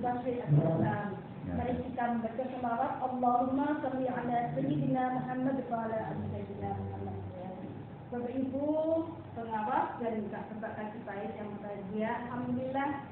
Basri Assalam. Mari kita membaca selawat Allahumma sholli ala sayyidina Muhammad wa ala ali sayyidina Muhammad. Bapak Ibu pengawas dan juga Bapak Kasih Pahit yang berbahagia, alhamdulillah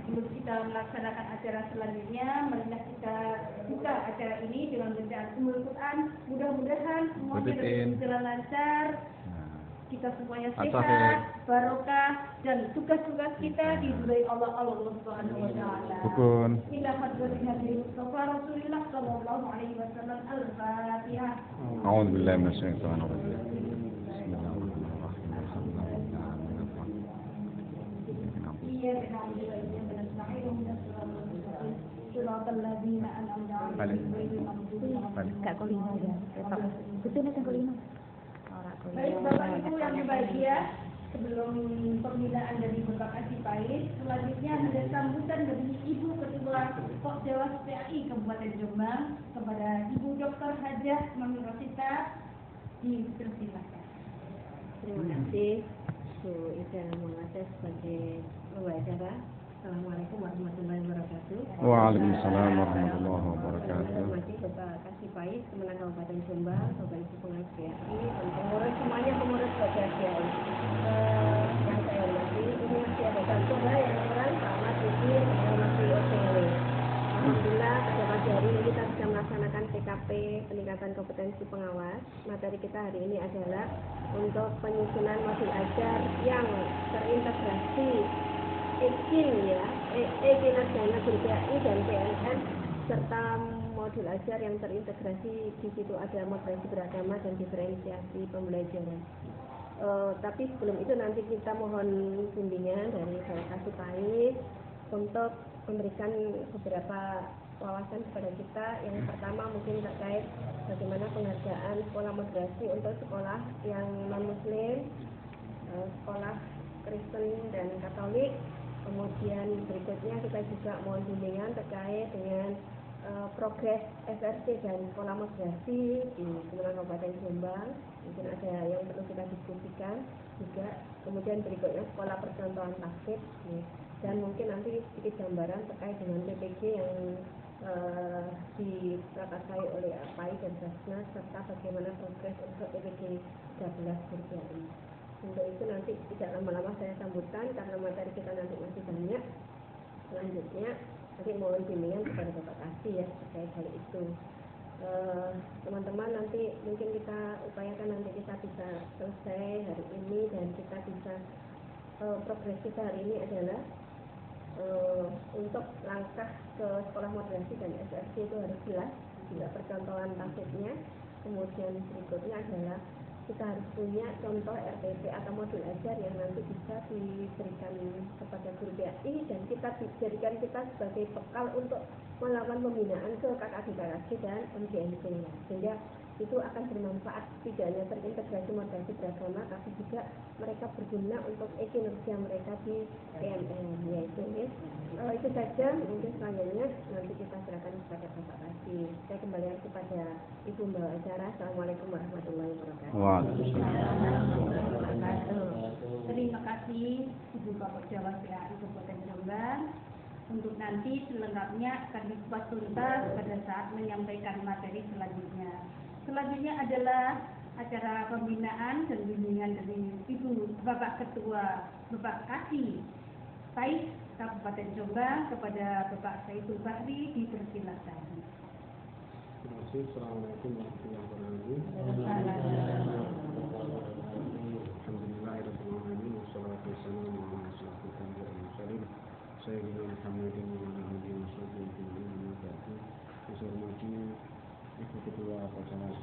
sebelum kita melaksanakan acara selanjutnya, marilah kita buka acara ini dengan bacaan Ummul Quran. Mudah-mudahan semuanya dapat berjalan lancar, kita semuanya sehat, barokah, dan tugas-tugas kita diridhoi Allah Subhanahu wa taala. Ila hadratin Nabi Mustafa Rasulullah sallallahu alaihi wasallam. Al-Fatihah. A'udzu billahi minasyaitonir rajim. Baik Bapak Ibu yang berbahagia, sebelum pembinaan dari Bapak Kasih Pahit, selanjutnya ada sambutan dari Ibu Ketua Pokjawas PAI Kabupaten Jombang kepada Ibu Dr. Hajah Mami Rosita. Dipersilakan. Terima kasih Bu Ida Muhammad sebagai pembawa acara. Assalamualaikum warahmatullahi wabarakatuh. Waalaikumsalam warahmatullahi wabarakatuh. Terima kasih Bapak Kasih Pahit, Kemenang Kabupaten Jombang, Bapak Ibu Pengurus PAI, dan pengurus semuanya pengurus Pokja PAI. Yang saya hormati, ini masih ada contoh yang orang sama Ibu Masih OTW. Alhamdulillah pada pagi hari ini kita bisa melaksanakan TKP peningkatan kompetensi pengawas. Materi kita hari ini adalah untuk penyusunan modul ajar yang terintegrasi kinerjanya guru PAI dan PNS serta modul ajar yang terintegrasi. Di situ ada moderasi beragama dan diferensiasi pembelajaran. Tapi sebelum itu nanti kita mohon bimbingan dari Bapak Kasih Pahit untuk memberikan beberapa wawasan kepada kita. Yang pertama mungkin terkait bagaimana penghargaan sekolah moderasi untuk sekolah yang non-muslim, sekolah Kristen dan Katolik. Kemudian berikutnya kita juga mohon bimbingan terkait dengan progres SRC dan sekolah moderasi di Kemenang Kabupaten Jombang. Mungkin ada yang perlu kita diskusikan juga. Kemudian berikutnya sekolah percontohan taktik, dan mungkin nanti sedikit gambaran terkait dengan PPG yang diprakarsai oleh PAI dan Basnas serta bagaimana progres untuk PPG 13 berjalan. Untuk itu nanti tidak lama-lama saya sambutan karena materi kita nanti masih banyak. Selanjutnya nanti mohon bimbingan kepada Bapak Kasih ya terkait hal itu. Teman-teman nanti mungkin kita upayakan nanti kita bisa selesai hari ini dan kita bisa progres kita hari ini adalah untuk langkah ke sekolah moderasi dan SRC itu harus jelas juga percontohan taktiknya. Kemudian berikutnya adalah kita harus punya contoh RPP atau modul ajar yang nanti bisa diberikan kepada guru PAI dan kita dijadikan kita sebagai bekal untuk melakukan pembinaan ke KKD dan MGMC, sehingga itu akan bermanfaat tidak hanya terintegrasi moderasi beragama tapi juga mereka berguna untuk kinerja mereka di PNN, yaitu itu saja. Mungkin selanjutnya nanti kita serahkan kepada Bapak Kasih. Saya kembalikan kepada Ibu Mbak acara. Assalamualaikum warahmatullahi wabarakatuh. Terima kasih Ibu Bapak Jawa PAI Kabupaten Jombang. Untuk nanti selengkapnya akan dikupas tuntas pada saat menyampaikan materi selanjutnya. Selanjutnya adalah acara pembinaan dan bimbingan dari Ibu Bapak Ketua Bapak Kasih Pahit Kabupaten Jombang kepada Bapak Saiful Bahri. Dipersilakan. Terima kasih. Assalamualaikum warahmatullahi wabarakatuh. Alhamdulillahirrahmanirrahim. Wassalatu wassalamu ala asyrofil anbiya'i wal mursalin sayyidina Muhammadin wa ala alihi wa sahbihi wa sallam. Saya hormati Ibu Ketua Pokjawas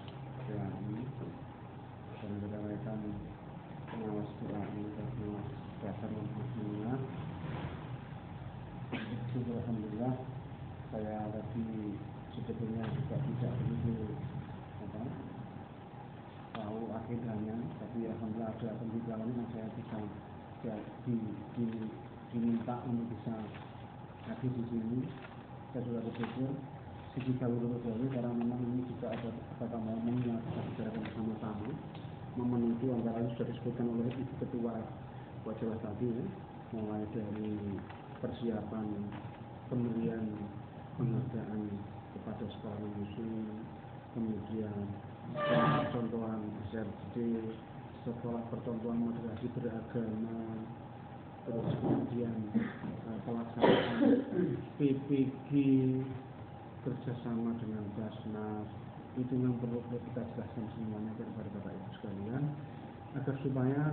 PAI dan rekan-rekan pengawas PAI dan pengawas dasar dan khususnya. Alhamdulillah saya tadi sebetulnya juga tidak begitu tahu akidahnya, tapi alhamdulillah ada pemberitahuan yang saya bisa diminta untuk bisa hadir di sini. Saya sudah bersyukur sisi dahulu karena memang ini juga ada beberapa momen yang kita bicarakan bersama-sama. Momen itu antara lain sudah disebutkan oleh Ibu Ketua Pokjawas tadi, mulai dari persiapan pemberian penghargaan kepada sekolah muslim, kemudian percontohan SRD, sekolah percontohan moderasi beragama, terus kemudian pelaksanaan PPG kerjasama dengan Basnas, itu yang perlu kita jelaskan semuanya kepada Bapak Ibu sekalian agar supaya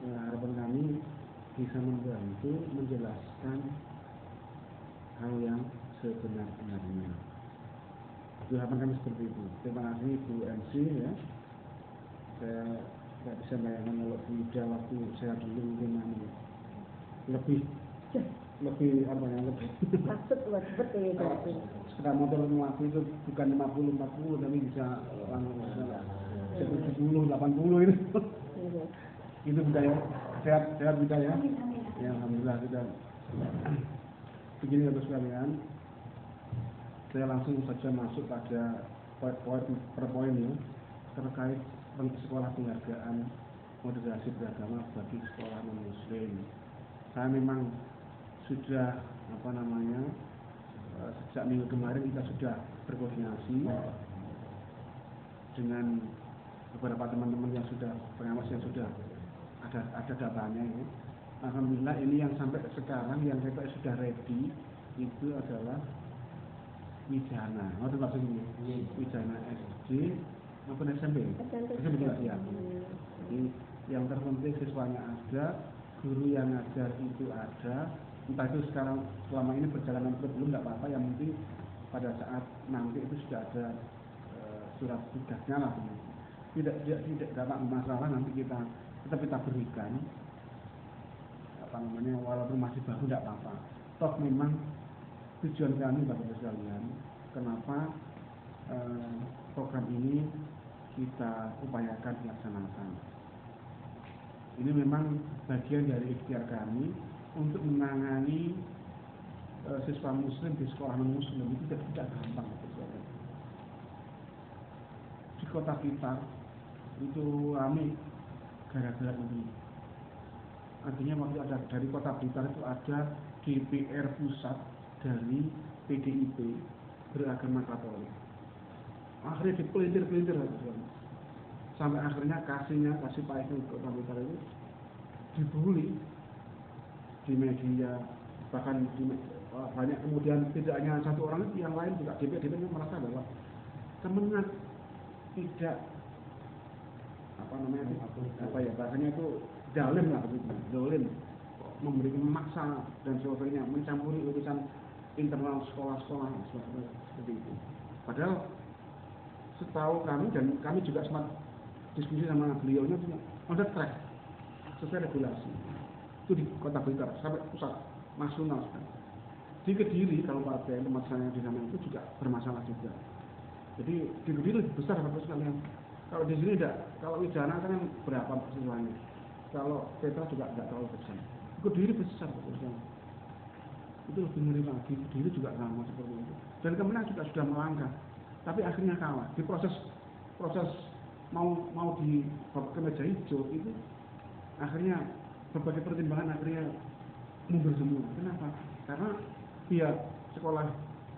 harapan kami bisa membantu menjelaskan hal yang sebenar-benarnya. Itu harapan kami seperti itu. Terima kasih Bu MC ya. Saya tidak bisa bayangkan kalau Bu Ida waktu saya dulu mungkin lebih apa ya, lebih Maksud buat seperti itu. sepeda motor waktu itu bukan 50-40 tapi bisa 70-80 itu. Itu budaya sehat budaya. Ya alhamdulillah kita begini Bapak sekalian. Saya langsung saja masuk pada poin per poin ya terkait sekolah penghargaan moderasi beragama bagi sekolah non muslim. Saya memang sudah sejak minggu kemarin kita sudah berkoordinasi dengan beberapa teman-teman yang sudah pengawas yang sudah ada datanya ya. Alhamdulillah ini yang sampai sekarang yang saya sudah ready itu adalah Wijana. Wijana SD maupun SMP. SMP juga siap. Jadi yang terpenting siswanya ada, guru yang ngajar itu ada. Entah itu sekarang selama ini berjalan atau belum tidak apa-apa, yang penting pada saat nanti itu sudah ada surat tugasnya lah. Tidak masalah, nanti kita berikan walaupun masih baru tidak apa-apa. Toh memang tujuan kami Bapak Ibu sekalian, kenapa program ini kita upayakan dilaksanakan. Ini memang bagian dari ikhtiar kami untuk menangani siswa muslim di sekolah non muslim itu tidak gampang. Di kota kita itu kami gara-gara ini. Artinya waktu ada dari kota Blitar itu ada DPR pusat dari PDIP beragama Katolik. Akhirnya dipelintir sampai akhirnya kasih Pak itu kota Blitar itu dibully di media, bahkan banyak kemudian tidak hanya satu orang itu, yang lain juga DPR merasa bahwa Kemenang tidak bahasanya itu zalim lah begitu, zalim, memberikan maksa dan sebagainya, mencampuri urusan internal sekolah-sekolah seperti itu. Padahal setahu kami dan kami juga sempat diskusi sama beliaunya on the track sesuai regulasi itu di kota Blitar sampai pusat nasional. Di Kediri kabupaten tempat saya di sana itu juga bermasalah juga. Jadi di Kediri lebih besar Bapak sekalian. Kalau di sini tidak, kalau Wijana kan berapa siswanya? Kalau Petra juga tidak terlalu besar. Kediri besar Bapak sekalian. Itu lebih ngeri lagi. Kediri juga sama seperti itu. Dan Kemenang juga sudah melangkah, tapi akhirnya kalah. Di proses mau di ke meja hijau itu akhirnya berbagai pertimbangan akhirnya mundur semua. Kenapa? Karena pihak sekolah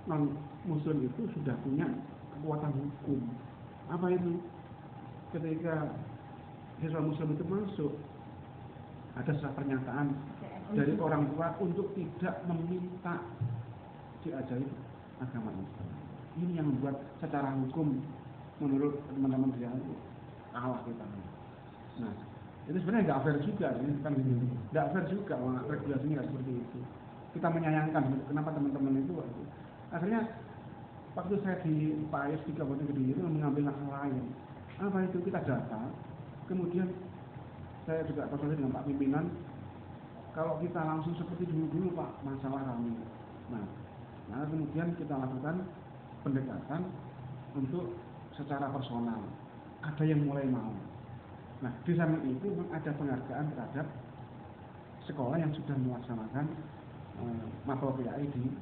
non muslim itu sudah punya kekuatan hukum. Apa itu? Ketika siswa muslim itu masuk, ada surat pernyataan dari orang tua untuk tidak meminta diajari agama Islam. Ini yang membuat secara hukum menurut teman-teman dia kalah kita. Nah, itu sebenarnya nggak fair juga, kan nggak fair juga, regulasinya nggak seperti itu. Kita menyayangkan kenapa teman-teman itu akhirnya waktu saya di PAIS di Kabupaten Kediri itu mengambil langkah lain. Apa itu? Kita data, kemudian saya juga konsultasi dengan Pak Pimpinan, kalau kita langsung seperti dulu Pak, masalah kami. Nah kemudian kita lakukan pendekatan untuk secara personal. Ada yang mulai mau. Nah di samping itu memang ada penghargaan terhadap sekolah yang sudah melaksanakan mapel PAI di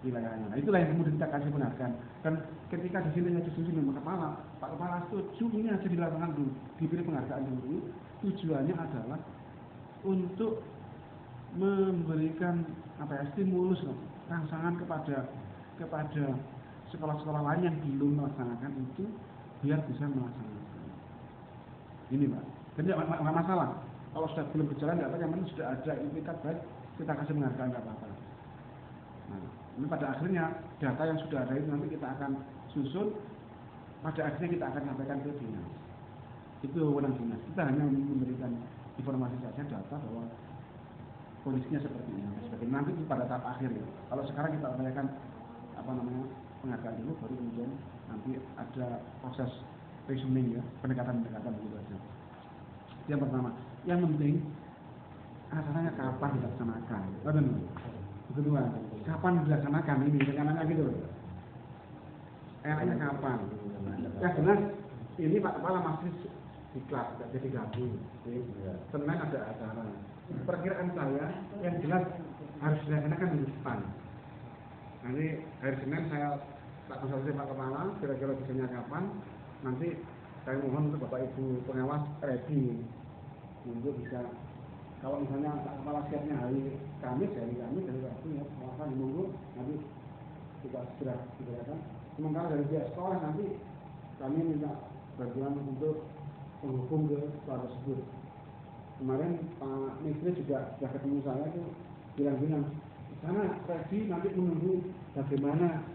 wilayahnya. Nah, itulah yang kemudian kita kasih penghargaan. Dan ketika di sini diskusi dengan Pak Kepala setuju ini aja dilakukan dulu, diberi penghargaan dulu. Tujuannya adalah untuk memberikan stimulus, rangsangan kepada sekolah-sekolah lain yang belum melaksanakan itu biar bisa melaksanakan. Ini Pak. Jadi nggak masalah. Kalau sudah belum berjalan nggak apa, yang penting sudah ada itikat baik, kita kasih menghargai nggak apa-apa. Nah, ini pada akhirnya data yang sudah ada itu nanti kita akan susun. Pada akhirnya kita akan sampaikan ke dinas. Itu wewenang dinas. Kita hanya memberikan informasi saja, data bahwa kondisinya seperti ini. Nanti pada tahap akhir ya. Kalau sekarang kita upayakan penghargaan dulu, baru kemudian nanti ada proses resuming ya, pendekatan begitu aja. Yang pertama, yang penting acaranya kapan dilaksanakan. Kedua, kapan dilaksanakan ini rencananya gitu loh. Enaknya kapan? Yang jelas ini Pak Kepala masih diklat, jadi gabung. Senin ada acara. Perkiraan saya yang jelas harus dilaksanakan minggu depan. Nanti hari Senin saya tak konsultasi Pak Kepala, kira-kira bisanya kapan. Nanti saya mohon untuk Bapak Ibu pengawas ready untuk bisa. Kalau misalnya Pak Kepala siapnya hari Kamis dari Rabu ya, maka dimonggo nanti kita segera digerakan. Sementara dari pihak sekolah nanti kami minta bantuan untuk menghubung ke sekolah tersebut. Kemarin Pak Menteri juga sudah ketemu saya itu bilang di sana ready, nanti menunggu bagaimana